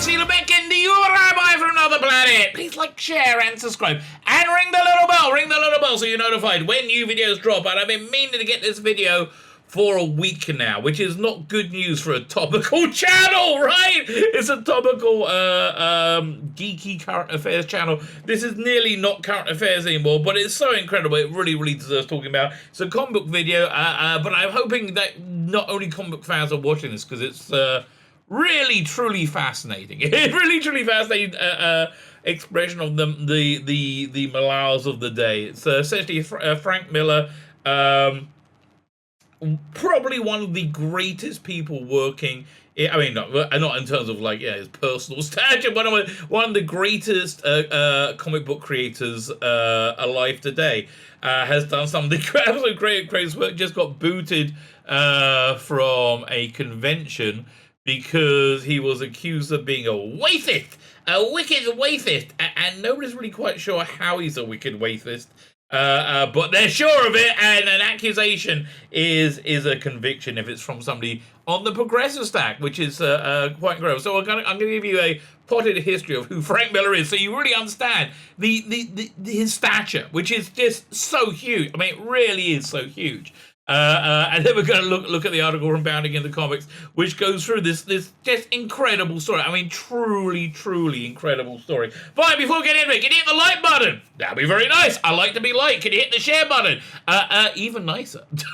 Tzvi Lebetkin, the Rabbi from another planet. Please like, share, and subscribe. And ring the little bell so you're notified when new videos drop. And I've been meaning to get this video for a week now, which is not good news for a topical channel, right? It's a topical, geeky current affairs channel. This is nearly not current affairs anymore, but it's so incredible. It really, really deserves talking about. It's a comic book video, but I'm hoping that not only comic book fans are watching this, because it's really, truly fascinating. It's really, truly fascinating expression of the morals of the day. It's essentially Frank Miller, probably one of the greatest people working. I mean, not in terms of like his personal stature, but one of the greatest comic book creators alive today. Has done some of the absolute greatest work. Just got booted from a convention because he was accused of being a wayfist, a wicked wayfist, and nobody's really quite sure how he's a wicked wayfist. But they're sure of it, and an accusation is a conviction if it's from somebody on the progressive stack, which is quite incredible. So I'm gonna give you a potted history of who Frank Miller is, so you really understand his stature, which is just so huge. I mean, it really is so huge. And then we're going to look at the article from Bounding into Comics, which goes through this just incredible story. I mean, truly incredible story. Fine, before we get into it, can you hit the like button? That'd be very nice. I like to be liked. Can you hit the share button? Even nicer. Hit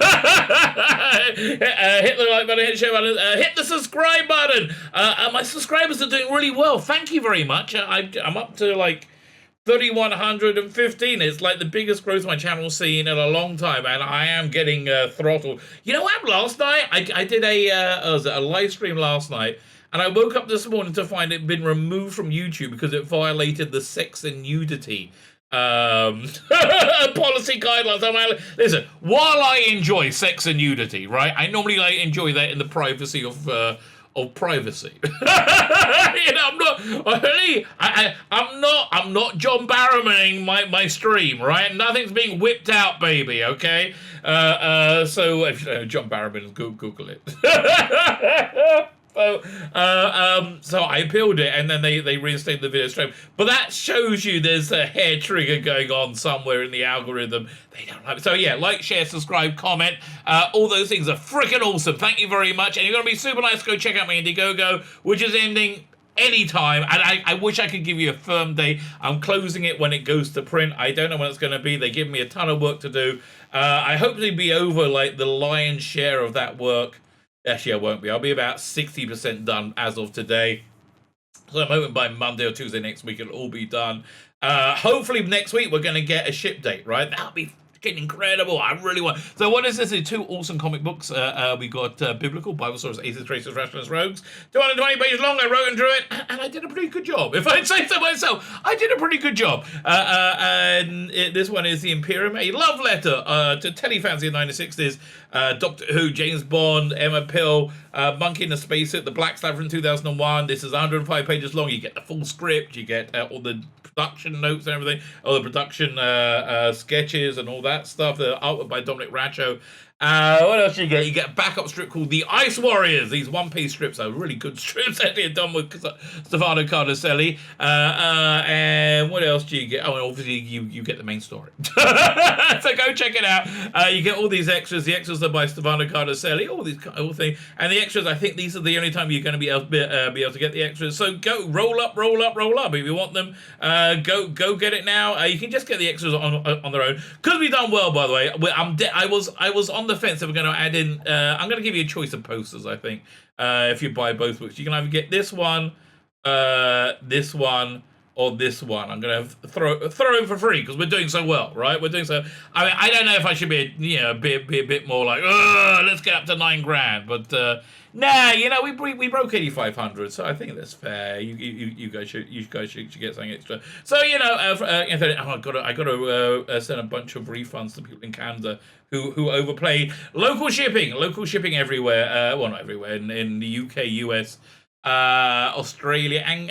the like button, hit the share button, hit the subscribe button. My subscribers are doing really well. Thank you very much. I'm up to like 3,115. It's like the biggest growth my channel's seen in a long time, and I am getting throttled. You know what? Last night I did a live stream last night, and I woke up this morning to find it been removed from YouTube because it violated the sex and nudity policy guidelines. I mean, listen, while I enjoy sex and nudity, right, I normally enjoy that in the privacy of privacy. I'm not John Barrowmaning my stream, right? Nothing's being whipped out, baby, okay? So if John Barrowman, Google it. So I appealed it, and then they reinstated the video stream. But that shows you there's a hair trigger going on somewhere in the algorithm. They don't like it. So yeah, like, share, subscribe, comment. All those things are freaking awesome. Thank you very much. And you're going to be super nice. Go check out my Indiegogo, which is ending anytime. And I wish I could give you a firm date. I'm closing it when it goes to print. I don't know when it's going to be. They give me a ton of work to do. I hope to be over like the lion's share of that work. Actually, I won't be. I'll be about 60% done as of today. So I'm hoping by Monday or Tuesday next week it'll all be done. Hopefully next week we're going to get a ship date, right? That'll be freaking incredible. I really want. So what is this? It's two awesome comic books. We got Biblical, Bible Stories, Aces, Tracers, Rationalists, Rogues. 220 pages long. I wrote and drew it, and I did a pretty good job. If I'd say so myself, I did a pretty good job. This one is the Imperium, a love letter to telefans in the 1960s. Doctor Who, James Bond, Emma Pill, Monkey in a Spacesuit, The Black Slab from 2001. This is 105 pages long. You get the full script. You get all the production notes and everything, all the production sketches and all that stuff. The artwork by Dominic Racho. What else do you get? You get a backup strip called The Ice Warriors. These one-piece strips are really good strips, actually, done with Stefano Cardacelli. And what else do you get? Oh, and obviously you get the main story. So go check it out. You get all these extras. The extras are by Stefano Cardacelli. All these things. And the extras, I think these are the only time you're going to be able to get the extras. So go roll up. If you want them, go get it now. You can just get the extras on their own. Could be done well, by the way. I was on the fence. If we're going to add in, I'm going to give you a choice of posters. I think if you buy both books, you can either get this one, or this one. I'm going to throw in for free because we're doing so well, right? We're doing so. I mean, I don't know if I should be a bit more like, let's get up to $9,000, but nah, we broke 8,500, so I think that's fair. You guys should get something extra. So I got to send a bunch of refunds to people in Canada who overplayed local shipping everywhere. Well, not everywhere, in the UK, US, Australia, and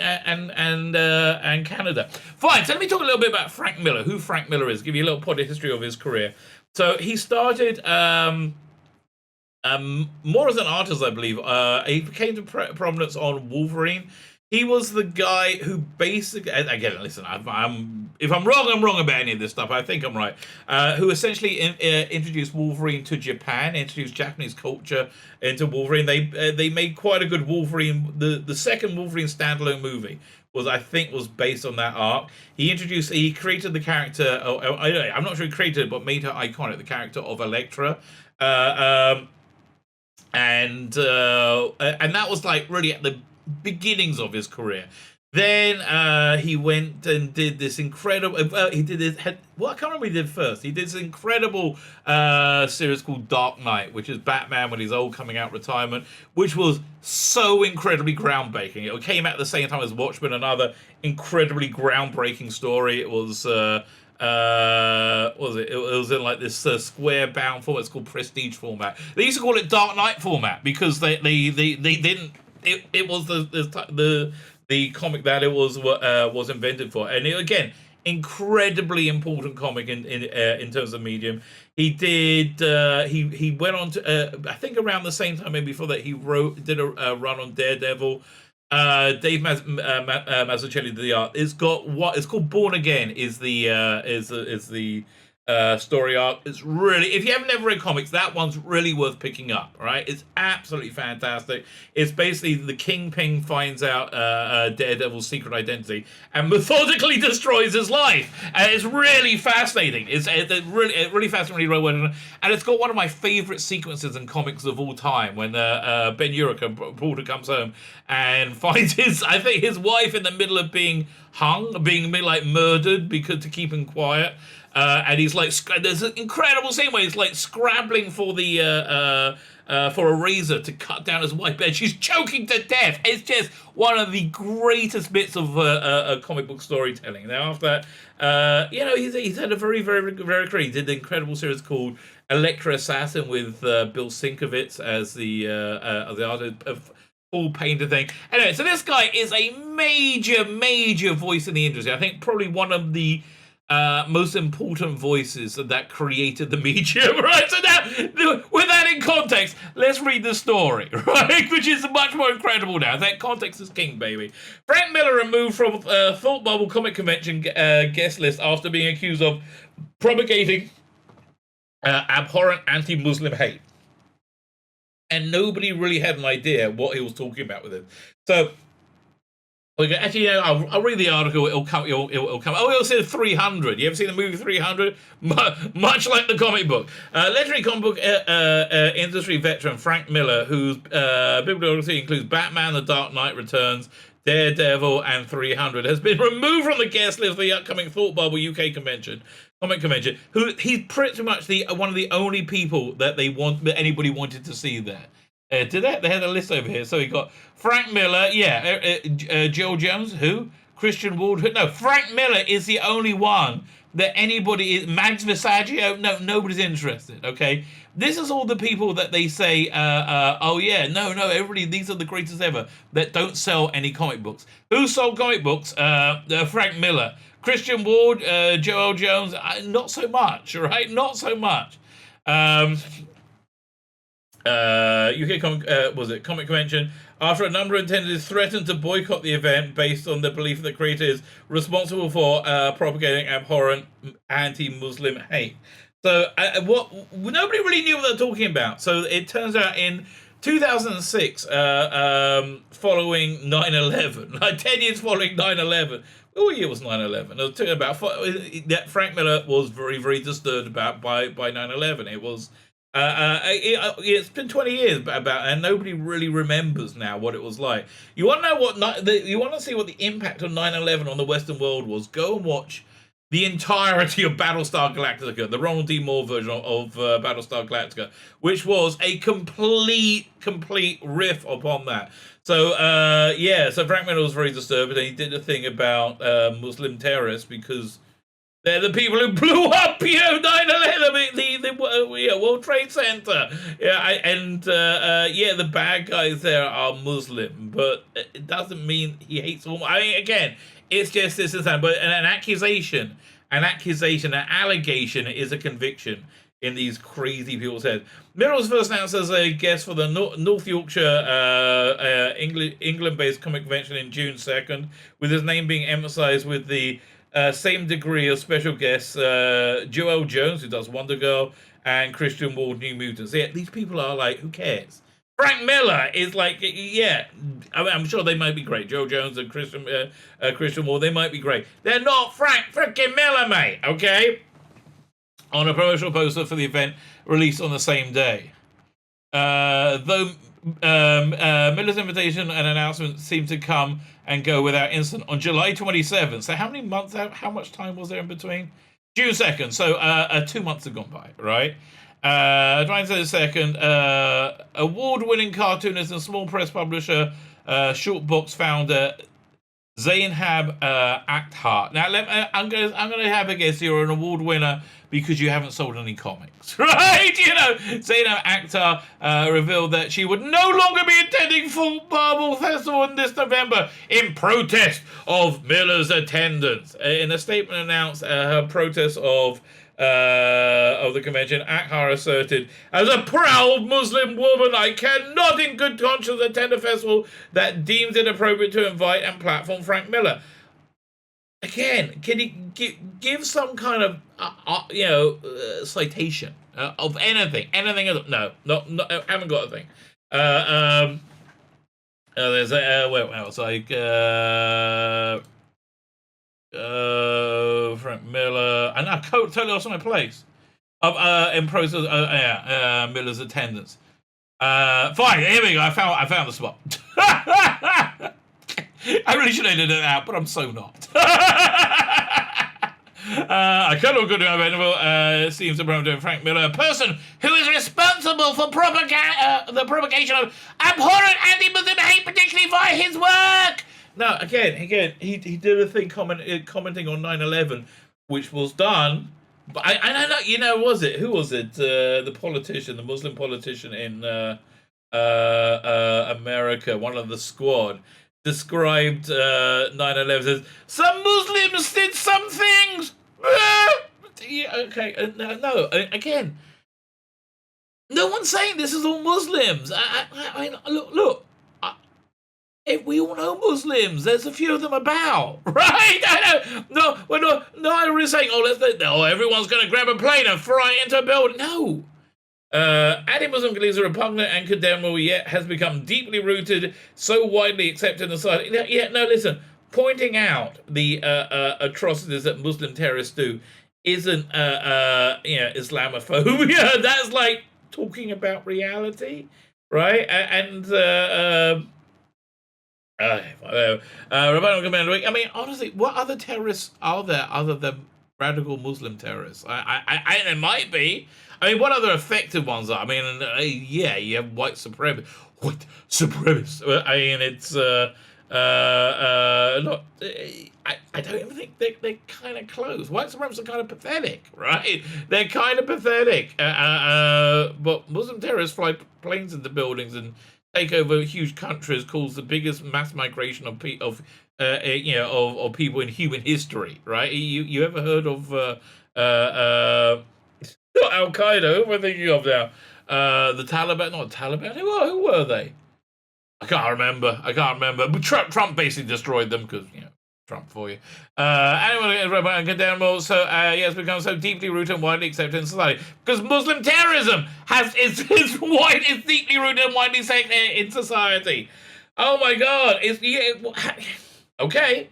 Canada. Fine. So let me talk a little bit about Frank Miller. Who Frank Miller is. Give you a little potted history of his career. So he started more as an artist, I believe. He came to prominence on Wolverine He was the guy who basically, again, listen, if I'm wrong, I'm wrong about any of this stuff. I think I'm right. Who essentially introduced Wolverine to Japan, introduced Japanese culture into Wolverine. They made quite a good Wolverine. The second Wolverine standalone movie was based on that arc. He created the character. I'm not sure he created it, but made her iconic. The character of Elektra. And that was like really at the beginnings of his career. Then he went and did this incredible. He did this. I can't remember what he did first. He did this incredible series called Dark Knight, which is Batman when he's old, coming out of retirement, which was so incredibly groundbreaking. It came out at the same time as Watchmen, another incredibly groundbreaking story. It was. What was it? It was in like this square bound format. It's called Prestige format. They used to call it Dark Knight format because they didn't. It was the comic that it was invented for, and again, incredibly important comic in terms of medium. He did. He went on to I think around the same time, maybe before that, he did a run on Daredevil. Dave Mazzucchelli did the art. It's called Born Again. Is the story arc. It's really, if you haven't ever read comics, that one's really worth picking up. Right? It's absolutely fantastic. It's basically the Kingpin finds out Daredevil's secret identity and methodically destroys his life. And it's really fascinating. It's really fascinating. And it's got one of my favorite sequences in comics of all time when Ben Urich, Porter, comes home and finds his wife in the middle of being hung, being like murdered to keep him quiet. And he's like, there's an incredible scene where he's like scrabbling for for a razor to cut down his wife, and she's choking to death. It's just one of the greatest bits of comic book storytelling. Now, after that, he's had a very, very, very career. He did the incredible series called Elektra Assassin with Bill Sienkiewicz as the artist of full painter thing. Anyway, so this guy is a major, major voice in the industry. I think probably one of the most important voices that created the medium, right? So now, with that in context, let's read the story, right? Which is much more incredible now. That context is king, baby. Frank Miller removed from Thought Bubble Comic Convention guest list after being accused of propagating abhorrent anti-Muslim hate. And nobody really had an idea what he was talking about with it. So, actually, I'll read the article. It'll come. Oh, it says 300. You ever seen the movie 300? Much like the comic book. Legendary comic book industry veteran Frank Miller, whose bibliography includes Batman: The Dark Knight Returns, Daredevil, and 300, has been removed from the guest list for the upcoming Thought Bubble UK comic convention. He's pretty much one of the only people that anybody wanted to see there. They had a list over here. So we got Frank Miller, Joel Jones, who? Christian Ward, who? No, Frank Miller is the only one that anybody is. Mags Visaggio, no, nobody's interested. Okay, this is all the people that they say. Everybody, these are the greatest ever that don't sell any comic books. Who sold comic books? Frank Miller, Christian Ward, Joel Jones, not so much. Right, not so much. UK Comic Convention, after a number of attendees threatened to boycott the event based on the belief that the creator is responsible for propagating abhorrent anti-Muslim hate. So nobody really knew what they're talking about. So it turns out in 2006, following 9/11, like 10 years following 9/11. What year was 9/11? It was about that Frank Miller was very, very disturbed by 9/11. It was. It's been 20 years and nobody really remembers now what it was like. You want to know you want to see what the impact of 9/11 on the Western world was? Go and watch the entirety of Battlestar Galactica, the Ronald D. Moore version of Battlestar Galactica, which was a complete riff upon that. So so Frank Miller was very disturbed, and he did a thing about Muslim terrorists because they're the people who blew up, 9/11, the World Trade Center. The bad guys there are Muslim, but it doesn't mean he hates all. I mean, again, it's just this and that. But an allegation is a conviction. in these crazy people's heads. Miller was first announced as a guest for the North Yorkshire England-based comic convention in June 2nd, with his name being emphasized with the same degree of special guests, Joelle Jones, who does Wonder Girl, and Christian Ward, New Mutants. Yeah, these people are like, who cares? Frank Miller is like, yeah, I mean, I'm sure they might be great. Joe Jones and Christian Ward, they might be great. They're not Frank freaking Miller, mate, okay? On a promotional poster for the event released on the same day. Though Miller's invitation and announcement seemed to come and go without incident on July 27th. So how many months, how much time was there in between? June 2nd. So 2 months have gone by, right? July 2nd, award-winning cartoonist and small press publisher, short box founder, Zainab Akhtar. Now, I'm gonna have a guess. You're an award winner because you haven't sold any comics, right? You know, Zainab Akhtar revealed that she would no longer be attending Full Marble Festival this November in protest of Miller's attendance. In a statement announced her protest of the convention, Akhtar asserted, "As a proud Muslim woman, I cannot in good conscience attend a festival that deems it appropriate to invite and platform Frank Miller." Again, can you give some kind of, citation of anything? No, I haven't got a thing. There's where else? Like, Frank Miller, and I totally lost my place. In process, Miller's attendance. Fine, here we go. I found the spot. I really should have edited it out, but I'm so not. I cannot go to available. Seems to promote Frank Miller, a person who is responsible for the propagation of abhorrent anti-Muslim hate, particularly via his work. Now, again, he did a thing commenting on 9/11, which was done. But I don't know, was it? Who was it? The politician, the Muslim politician in America, one of the squad, described 9/11 as, "Some Muslims did some things." Yeah, okay, no, again, no one's saying this is all Muslims. I mean, look. If we all know Muslims, there's a few of them about, right? I know. No, we're saying, everyone's going to grab a plane and fly into a building. No. Anti-Muslim beliefs are repugnant and condemnable, yet has become deeply rooted, so widely accepted in society. Listen, pointing out the atrocities that Muslim terrorists do isn't, Islamophobia. That's like talking about reality, right? Rabbi Commander Week. I mean, honestly, what other terrorists are there other than radical Muslim terrorists? There might be. I mean, what other effective ones are? I mean, you have white supremacists. I mean, it's not. I don't even think they're kind of close. White supremacists are kind of pathetic, right? They're kind of pathetic. But Muslim terrorists fly planes into buildings and take over huge countries, cause the biggest mass migration of people in human history, right? You ever heard of not Al Qaeda? Who am I thinking of now? The Taliban? Not Taliban. Who were they? I can't remember. But Trump basically destroyed them because Trump for you. Anyway, condemnable. So it's become so deeply rooted and widely accepted in society because Muslim terrorism is deeply rooted and widely accepted in society. Oh my God! Okay.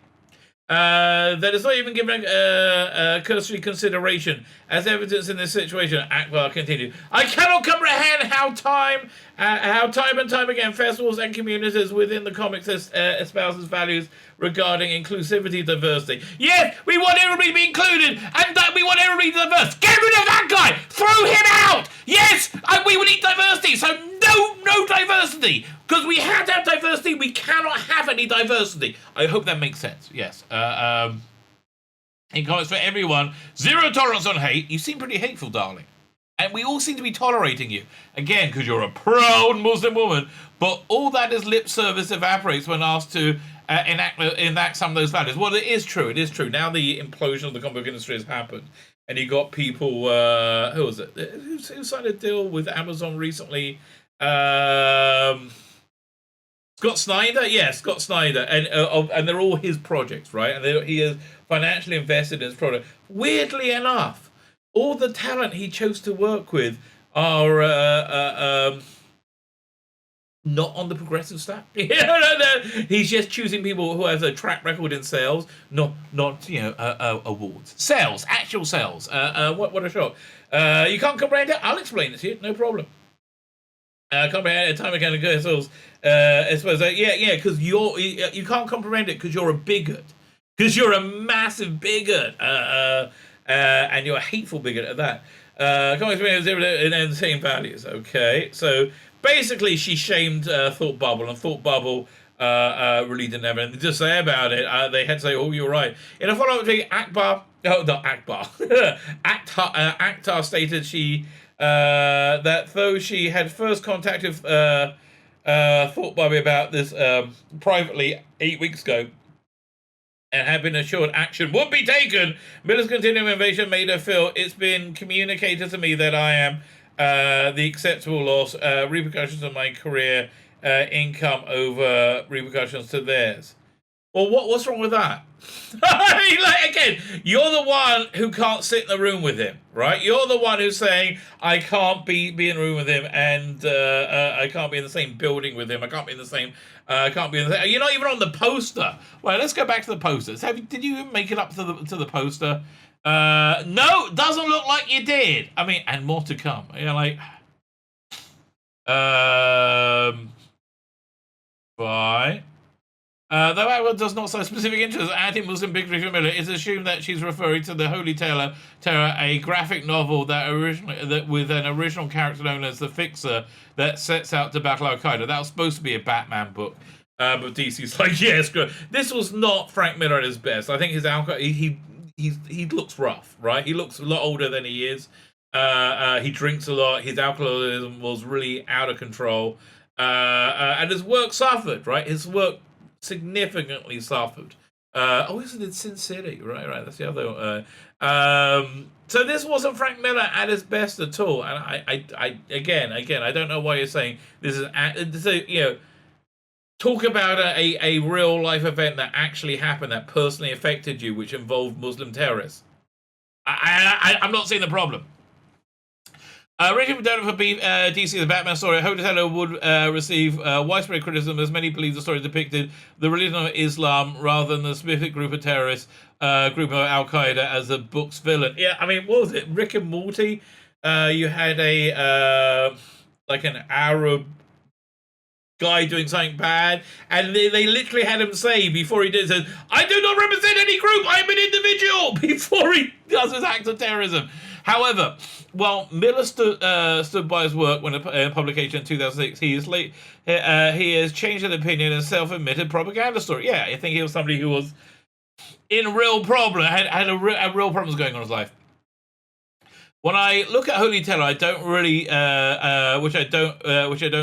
That is not even given a cursory consideration as evidence in this situation. Akbar continued, "I cannot comprehend how time and time again festivals and communities within the comics espouses values regarding inclusivity, diversity. Yes, we want everybody to be included, and we want everybody diverse. Get rid of that guy. Throw him out. Yes, we will need diversity. So no diversity." Because we have to have diversity, we cannot have any diversity. I hope that makes sense. Yes. In comments for everyone, zero tolerance on hate. You seem pretty hateful, darling. And we all seem to be tolerating you. Again, because you're a proud Muslim woman. But all that is lip service evaporates when asked to enact some of those values. Well, it is true. Now the implosion of the comic book industry has happened. and you got people. Who was it? Who signed a deal with Amazon recently? Scott Snyder, yeah, Scott Snyder, and they're all his projects, right? And he is financially invested in his product. Weirdly enough, all the talent he chose to work with are not on the progressive staff. He's just choosing people who have a track record in sales, not awards, sales, actual sales. What a shock! You can't comprehend it? I'll explain it to you, no problem. Comprehend time again and sales. I suppose, because you can't comprehend it because you're a bigot, because you're a massive bigot, and you're a hateful bigot at that. And then the same values. Okay, so basically, she shamed Thought Bubble, and Thought Bubble really didn't have anything to say about it. They had to say, "Oh, you're right." In a follow-up to Akbar, Akhtar stated that though she had first contacted Thought Bubble about this privately 8 weeks ago, and had been assured action would be taken, Miller's continuing invasion made her feel it's been communicated to me that I am the acceptable loss, repercussions of my career, income over repercussions to theirs. Well, what's wrong with that? I mean, like, again, you're the one who can't sit in the room with him, right? You're the one who's saying, I can't be in the room with him, and I can't be in the same building with him. I can't be in the same. You're not even on the poster. Well, let's go back to the posters. Did you make it up to the poster? No, doesn't look like you did. I mean, and more to come. Right. Though Atwood does not cite specific interest anti-Muslim bigotry for Miller, it's assumed that she's referring to the Holy Terror, a graphic novel with an original character known as the Fixer that sets out to battle Al-Qaeda. That was supposed to be a Batman book, but DC's like, yes, good. This was not Frank Miller at his best. I think his he looks rough, right? He looks a lot older than he is. He drinks a lot. His alcoholism was really out of control, and his work suffered, right? His work significantly suffered. He's in Sin City, right. That's the other. So this wasn't Frank Miller at his best at all. And I again, I don't know why you're saying this is. Talk about a real life event that actually happened that personally affected you, which involved Muslim terrorists. I'm not seeing the problem. Richard Donner for DC, the Batman story. Holy Terror would receive widespread criticism, as many believe the story depicted the religion of Islam rather than the specific group of terrorists, group of Al-Qaeda as the book's villain. Yeah, I mean, what was it? Rick and Morty? You had an Arab guy doing something bad, and they literally had him say before he did, I do not represent any group, I am an individual, before he does his act of terrorism. However, Miller stood by his work when a publication in 2006. He has changed his opinion and self-admitted propaganda story. Yeah, I think he was somebody who was in real problem, had real problems going on in his life. When I look at Holy Terror, I don't really, which I don't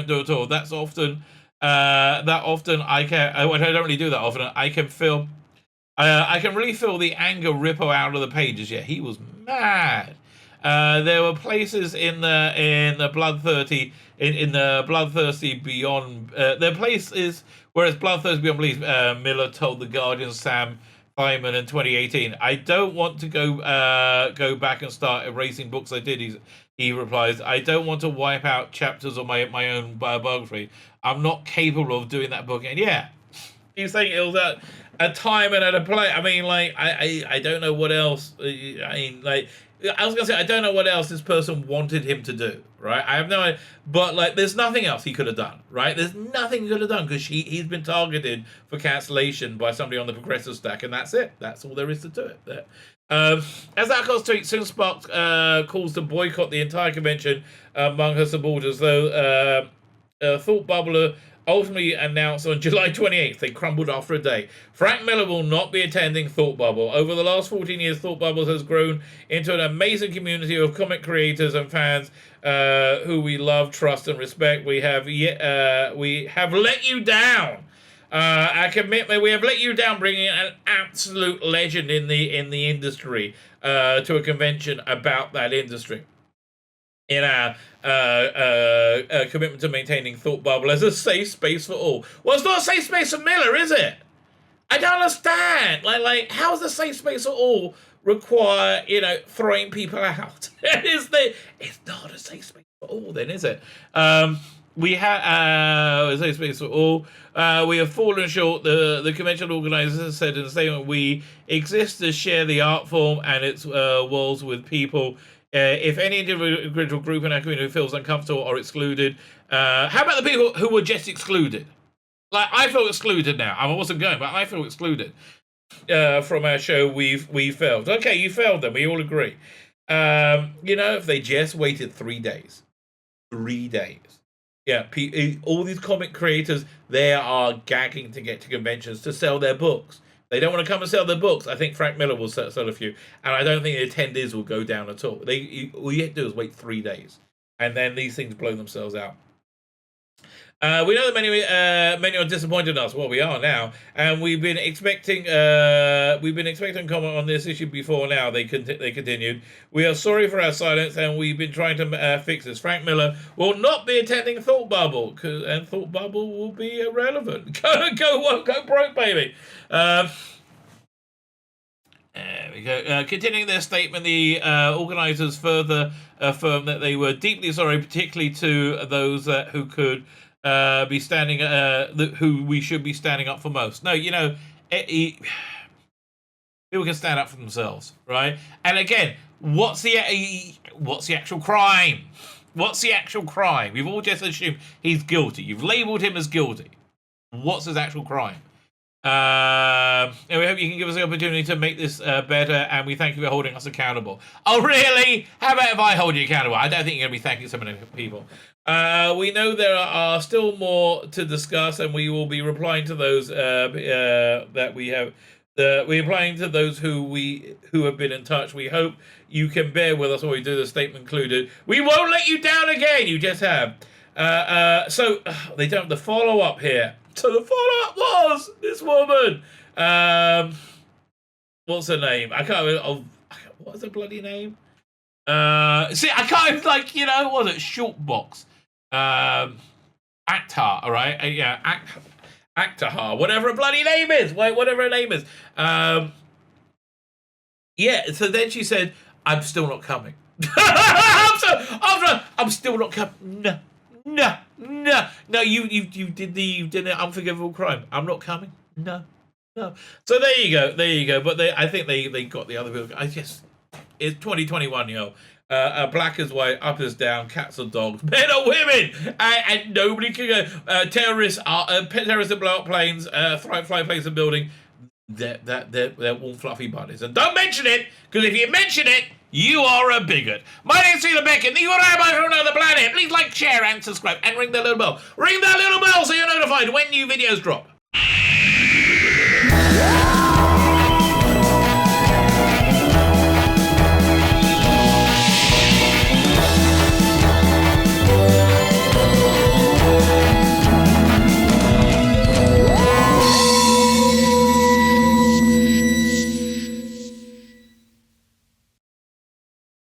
do at all. That's often, I don't really do that often. I can feel, I can really feel the anger ripple out of the pages. Yeah, he was mad. There were places in the Bloodthirsty Beyond. There are places where it's Bloodthirsty Beyond belief. Miller told the Guardian Sam Feynman in 2018. I don't want to go back and start erasing books I did. He replies, I don't want to wipe out chapters of my own biography. I'm not capable of doing that book. And yeah, he's saying it was at a time and at a place. I mean, I don't know what else. I was gonna say, I don't know what else this person wanted him to do, right? I have no idea, but there's nothing else he could have done, right? There's nothing he could have done because he's been targeted for cancellation by somebody on the progressive stack, and that's it. That's all there is to do it. There. As Alcott's tweet soon sparked calls to boycott the entire convention among her supporters, though Thought Bubble ultimately announced on July 28th they crumbled after a day. Frank Miller will not be attending Thought Bubble. Over the last 14 years, Thought Bubble has grown into an amazing community of comic creators and fans who we love, trust, and respect. We have let you down. Our commitment, we have let you down bringing an absolute legend in the industry to a convention about that industry. In our commitment to maintaining Thought Bubble as a safe space for all. Well, it's not a safe space for Miller, is it? I don't understand. Like, how does a safe space for all require, throwing people out? It's not a safe space for all, then, is it? We have a safe space for all. We have fallen short. The convention organizers said in a statement, we exist to share the art form and its walls with people. If any individual group in our community feels uncomfortable or excluded, how about the people who were just excluded? Like, I feel excluded now. I wasn't going, but I feel excluded from our show. We failed. Okay, you failed them. We all agree. If they just waited 3 days. 3 days. Yeah, all these comic creators, they are gagging to get to conventions to sell their books. They don't want to come and sell their books. I think Frank Miller will sell a few. And I don't think the attendees will go down at all. All you have to do is wait 3 days. And then these things blow themselves out. We know that many are disappointed in us. Well, we are now. And we've been expecting comment on this issue before now. They continued. We are sorry for our silence, and we've been trying to fix this. Frank Miller will not be attending Thought Bubble, and Thought Bubble will be irrelevant. Go broke, baby. There we go. Continuing their statement, the organizers further affirmed that they were deeply sorry, particularly to those who could be standing, who we should be standing up for most. No, people can stand up for themselves, right? And again, what's the actual crime? What's the actual crime? We've all just assumed he's guilty. You've labelled him as guilty. What's his actual crime? And we hope you can give us the opportunity to make this better, and we thank you for holding us accountable. Oh, really? How about if I hold you accountable? I don't think you're going to be thanking so many people. We know there are still more to discuss, and we will be replying to those that we have. We're replying to those who have been in touch. We hope you can bear with us while we do. The statement included. We won't let you down again. You just have. So they don't have the follow up here. So the follow-up was this woman. What's her name? I can't remember. What's her bloody name? See, I can't, what was it? Shortbox. Akhtar, all right? Yeah, Akhtar, whatever her bloody name is. Whatever her name is. Yeah, so then she said, I'm still not coming. I'm still not coming. No, you did the unforgivable crime. I'm not coming. No. So there you go. But I think they got the other people. It's 2021, Black is white, up is down, cats are dogs, men are women, and nobody can go. Terrorists that blow up planes, fly planes and building. They're warm, fluffy bunnies. And don't mention it, because if you mention it, you are a bigot. My name's Tzvi Lebetkin. You are Rabbi from another planet. Please like, share, and subscribe, and ring that little bell. Ring that little bell so you're notified when new videos drop.